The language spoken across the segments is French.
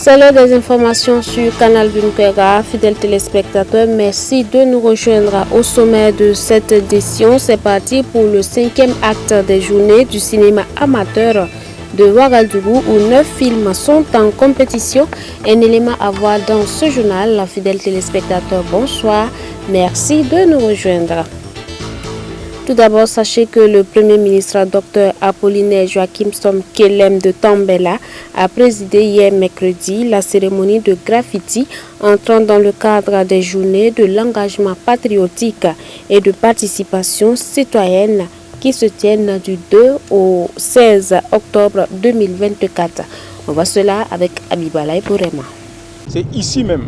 C'est l'heure des informations sur Canal Bunkera. Fidèles téléspectateurs, merci de nous rejoindre au sommet de cette édition. C'est parti pour le 5e acte des journées du cinéma amateur de Ouagadougou où 9 films sont en compétition. Un élément à voir dans ce journal. Fidèles téléspectateurs, bonsoir. Merci de nous rejoindre. Tout d'abord, sachez que le Premier ministre Dr Apollinaire Joachim Kelem de Tambela a présidé hier mercredi la cérémonie de graffiti entrant dans le cadre des journées de l'engagement patriotique et de participation citoyenne qui se tiennent du 2 au 16 octobre 2024. On voit cela avec Abibalaï Bourema. C'est ici même,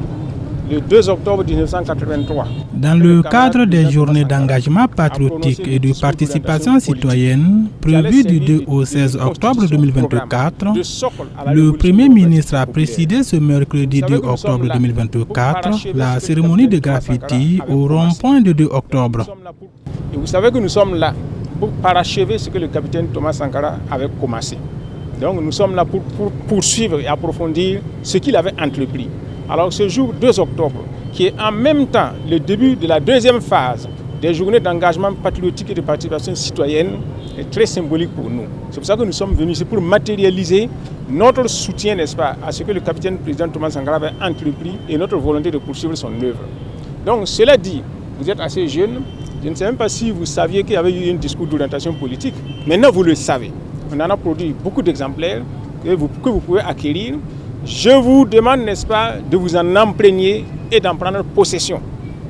le 2 octobre 1983. Dans le cadre des journées d'engagement patriotique et de participation citoyenne prévues du 2 au 16 octobre 2024, le Premier ministre a présidé ce mercredi 2 octobre 2024 la cérémonie de graffiti au rond-point de 2 octobre. Et vous savez que nous sommes là pour parachever ce que le capitaine Thomas Sankara avait commencé. Donc nous sommes là pour poursuivre et approfondir ce qu'il avait entrepris. Alors ce jour 2 octobre, qui est en même temps le début de la deuxième phase des journées d'engagement patriotique et de participation citoyenne, est très symbolique pour nous. C'est pour ça que nous sommes venus ici pour matérialiser notre soutien, n'est-ce pas, à ce que le capitaine président Thomas Sankara avait entrepris et notre volonté de poursuivre son œuvre. Donc cela dit, vous êtes assez jeune, je ne sais même pas si vous saviez qu'il y avait eu un discours d'orientation politique. Maintenant vous le savez. On en a produit beaucoup d'exemplaires que vous pouvez acquérir. Je vous demande, n'est-ce pas, de vous en imprégner et d'en prendre possession.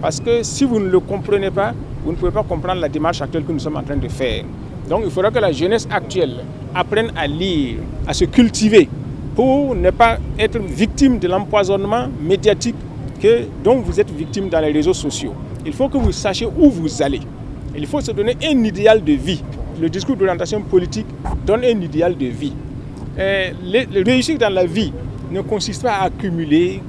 Parce que si vous ne le comprenez pas, vous ne pouvez pas comprendre la démarche actuelle que nous sommes en train de faire. Donc il faudra que la jeunesse actuelle apprenne à lire, à se cultiver, pour ne pas être victime de l'empoisonnement médiatique dont vous êtes victime dans les réseaux sociaux. Il faut que vous sachiez où vous allez. Il faut se donner un idéal de vie. Le discours d'orientation politique donne un idéal de vie. Le réussir dans la vie ne consiste pas à accumuler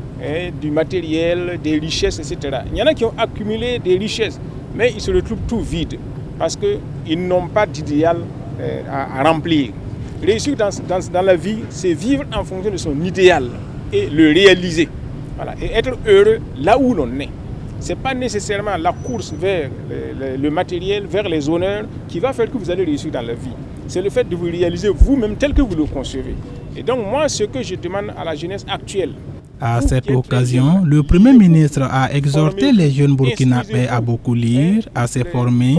du matériel, des richesses, etc. Il y en a qui ont accumulé des richesses, mais ils se retrouvent tout vides parce qu'ils n'ont pas d'idéal à remplir. Réussir dans la vie, c'est vivre en fonction de son idéal et le réaliser. Voilà, et être heureux là où l'on est. Ce n'est pas nécessairement la course vers le matériel, vers les honneurs qui va faire que vous allez réussir dans la vie. C'est le fait de vous réaliser vous-même tel que vous le concevez. Et donc moi, ce que je demande à la jeunesse actuelle. À cette occasion, le Premier ministre a exhorté les jeunes burkinabés à beaucoup lire, à se former,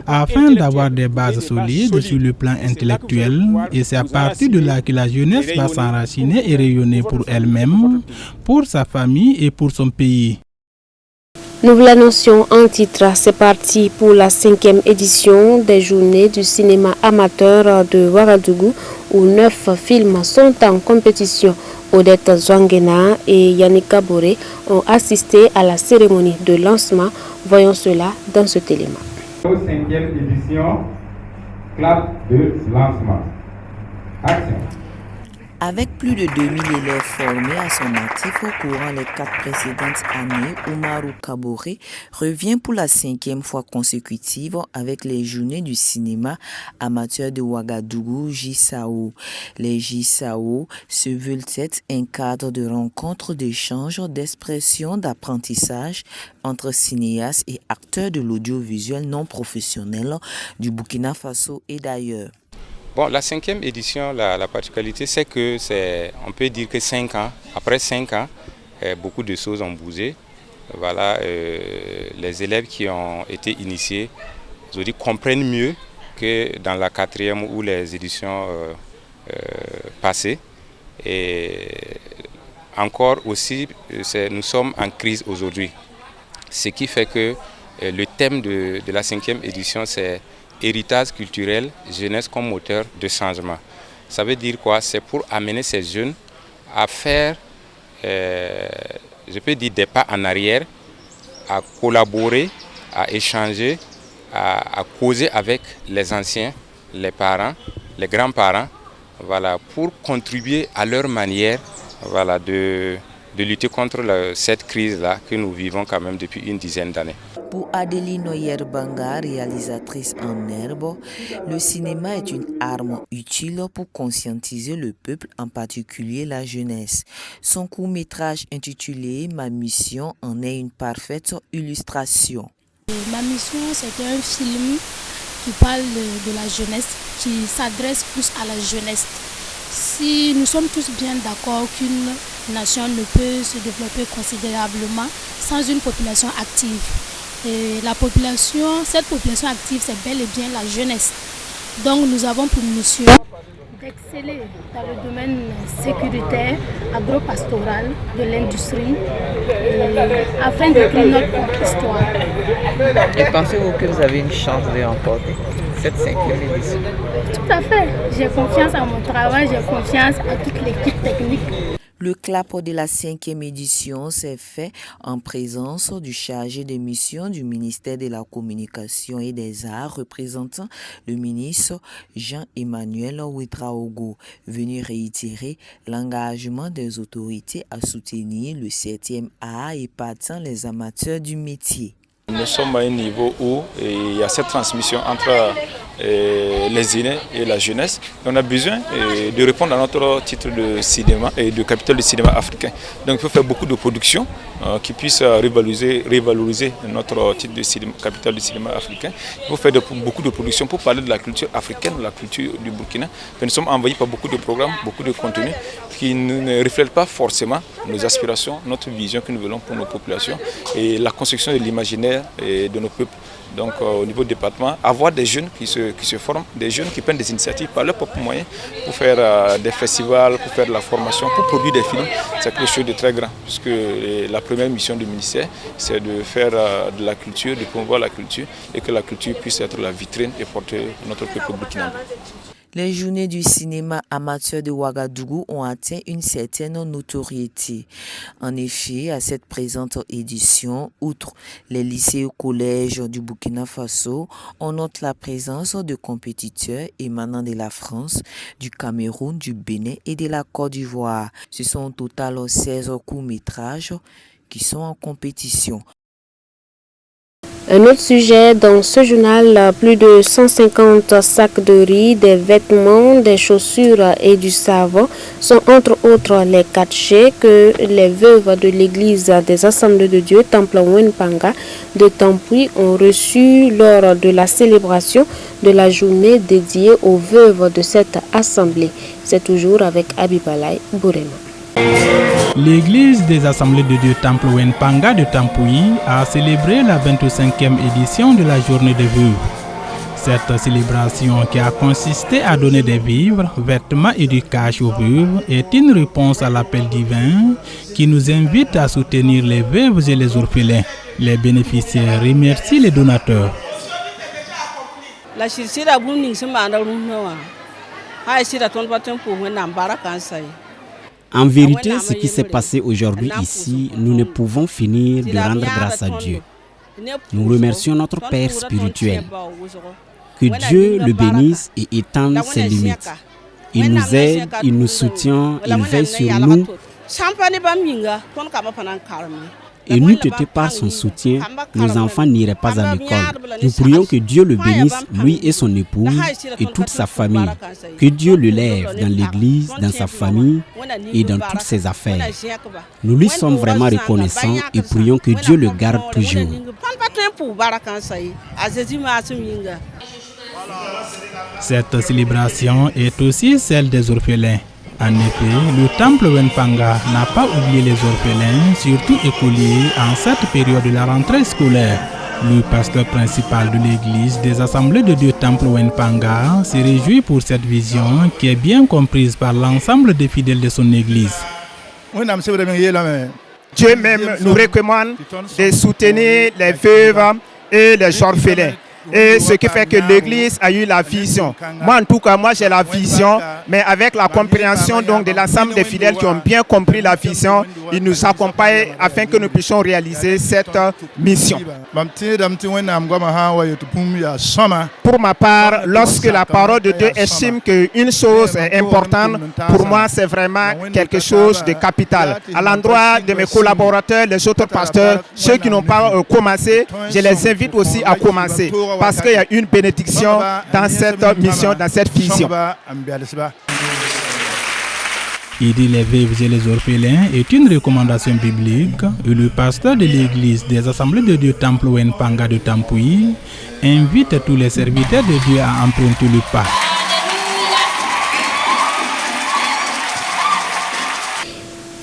afin d'avoir des bases solides sur le plan intellectuel. Et c'est à partir de là que la jeunesse va s'enraciner et rayonner pour elle-même, pour sa famille et pour son pays. Nous vous l'annoncions en titre, c'est parti pour la 5e édition des journées du cinéma amateur de Ouagadougou où 9 films sont en compétition. Odette Zouangena et Yannick Kaboré ont assisté à la cérémonie de lancement. Voyons cela dans cet élément. 5e édition, clap de lancement. Action. Avec plus de 2000 élèves formés à son actif au courant les 4 précédentes années, Oumarou Kaboré revient pour la 5e fois consécutive avec les journées du cinéma amateur de Ouagadougou, JSAO. Les JSAO se veulent être un cadre de rencontre, d'échange, d'expression, d'apprentissage entre cinéastes et acteurs de l'audiovisuel non professionnel du Burkina Faso et d'ailleurs. Bon, la 5e édition, la particularité, c'est que on peut dire que 5 ans, après 5 ans, beaucoup de choses ont bougé. Voilà, les élèves qui ont été initiés, aujourd'hui, comprennent mieux que dans la 4e ou les éditions passées. Et encore aussi, nous sommes en crise aujourd'hui. Ce qui fait que le thème de la 5e édition, c'est héritage culturel, jeunesse comme moteur de changement. Ça veut dire quoi? C'est pour amener ces jeunes à faire, je peux dire, des pas en arrière, à collaborer, à échanger, à causer avec les anciens, les parents, les grands-parents, voilà, pour contribuer à leur manière, voilà, de lutter contre cette crise-là que nous vivons quand même depuis une dizaine d'années. Pour Adélie Noyer-Banga, réalisatrice en herbe, le cinéma est une arme utile pour conscientiser le peuple, en particulier la jeunesse. Son court-métrage intitulé « Ma mission » en est une parfaite illustration. Ma mission, c'est un film qui parle de la jeunesse, qui s'adresse plus à la jeunesse. Si nous sommes tous bien d'accord qu'une nation ne peut se développer considérablement sans une population active. Et cette population active, c'est bel et bien la jeunesse. Donc nous avons pour mission d'exceller dans le domaine sécuritaire, agro-pastoral, de l'industrie, afin d'écrire notre histoire. Et pensez-vous que vous avez une chance de remporter cette 5e édition? Tout à fait. J'ai confiance en mon travail, j'ai confiance en toute l'équipe technique. Le clap de la 5e édition s'est fait en présence du chargé de mission du ministère de la Communication et des Arts, représentant le ministre Jean-Emmanuel Ouedraogo, venu réitérer l'engagement des autorités à soutenir le 7e art et épatant les amateurs du métier. Nous sommes à un niveau où il y a cette transmission entre les aînés et la jeunesse. On a besoin de répondre à notre titre de cinéma et de capitale du cinéma africain. Donc il faut faire beaucoup de productions qui puissent revaloriser notre titre de cinéma, capitale du cinéma africain. Il faut faire beaucoup de productions pour parler de la culture africaine, de la culture du Burkina. Nous sommes envahis par beaucoup de programmes, beaucoup de contenus qui ne reflètent pas forcément nos aspirations, notre vision que nous voulons pour nos populations et la construction de l'imaginaire de nos peuples. Donc au niveau du département, avoir des jeunes qui se forment, des jeunes qui prennent des initiatives par leurs propres moyens pour faire des festivals, pour faire de la formation, pour produire des films, c'est quelque chose de très grand. Puisque la première mission du ministère, c'est de faire de la culture, de promouvoir la culture et que la culture puisse être la vitrine et porter notre peuple burkinabé. Les journées du cinéma amateur de Ouagadougou ont atteint une certaine notoriété. En effet, à cette présente édition, outre les lycées et collèges du Burkina Faso, on note la présence de compétiteurs émanant de la France, du Cameroun, du Bénin et de la Côte d'Ivoire. Ce sont au total 16 courts-métrages qui sont en compétition. Un autre sujet dans ce journal, plus de 150 sacs de riz, des vêtements, des chaussures et du savon sont entre autres les 4 chèques que les veuves de l'église des Assemblées de Dieu Temple Wenpanga de Tampuy ont reçus lors de la célébration de la journée dédiée aux veuves de cette assemblée. C'est toujours avec Abibalay Bourema. L'église des Assemblées de Dieu Temple Wenpanga de Tampuy a célébré la 25e édition de la journée des veuves. Cette célébration qui a consisté à donner des vivres, vêtements et du cash aux veuves est une réponse à l'appel divin qui nous invite à soutenir les veuves et les orphelins. Les bénéficiaires remercient les donateurs. En vérité, ce qui s'est passé aujourd'hui ici, nous ne pouvons finir de rendre grâce à Dieu. Nous remercions notre Père spirituel. Que Dieu le bénisse et étende ses limites. Il nous aide, il nous soutient, il veille sur nous. Et n'eût été pas son soutien, nos enfants n'iraient pas à l'école. Nous prions que Dieu le bénisse, lui et son épouse, et toute sa famille. Que Dieu le lève dans l'église, dans sa famille et dans toutes ses affaires. Nous lui sommes vraiment reconnaissants et prions que Dieu le garde toujours. Cette célébration est aussi celle des orphelins. En effet, le temple Wenpanga n'a pas oublié les orphelins, surtout écoliers, en cette période de la rentrée scolaire. Le pasteur principal de l'église des Assemblées de Dieu Temple Wenpanga se réjouit pour cette vision qui est bien comprise par l'ensemble des fidèles de son église. Dieu même nous recommande de soutenir les veuves et les orphelins. Et ce qui fait que l'église a eu la vision. Moi en tout cas, j'ai la vision, mais avec la compréhension donc de l'ensemble des fidèles qui ont bien compris la vision, il nous accompagne afin que nous puissions réaliser cette mission. Pour ma part, lorsque la parole de Dieu estime qu'une chose est importante, pour moi c'est vraiment quelque chose de capital. À l'endroit de mes collaborateurs, les autres pasteurs, ceux qui n'ont pas commencé, je les invite aussi à commencer parce qu'il y a une bénédiction dans cette mission, dans cette vision. Aider les veuves et les orphelins est une recommandation biblique et le pasteur de l'église des Assemblées de Dieu Temple Panga de Tampuy invite tous les serviteurs de Dieu à emprunter le pas.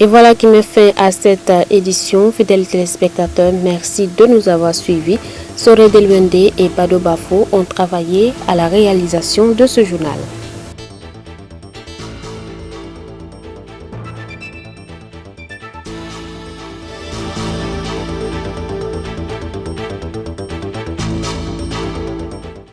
Et voilà qui met fin à cette édition. Fidèles téléspectateurs, merci de nous avoir suivis. Soré Delwende et Bado Bafo ont travaillé à la réalisation de ce journal.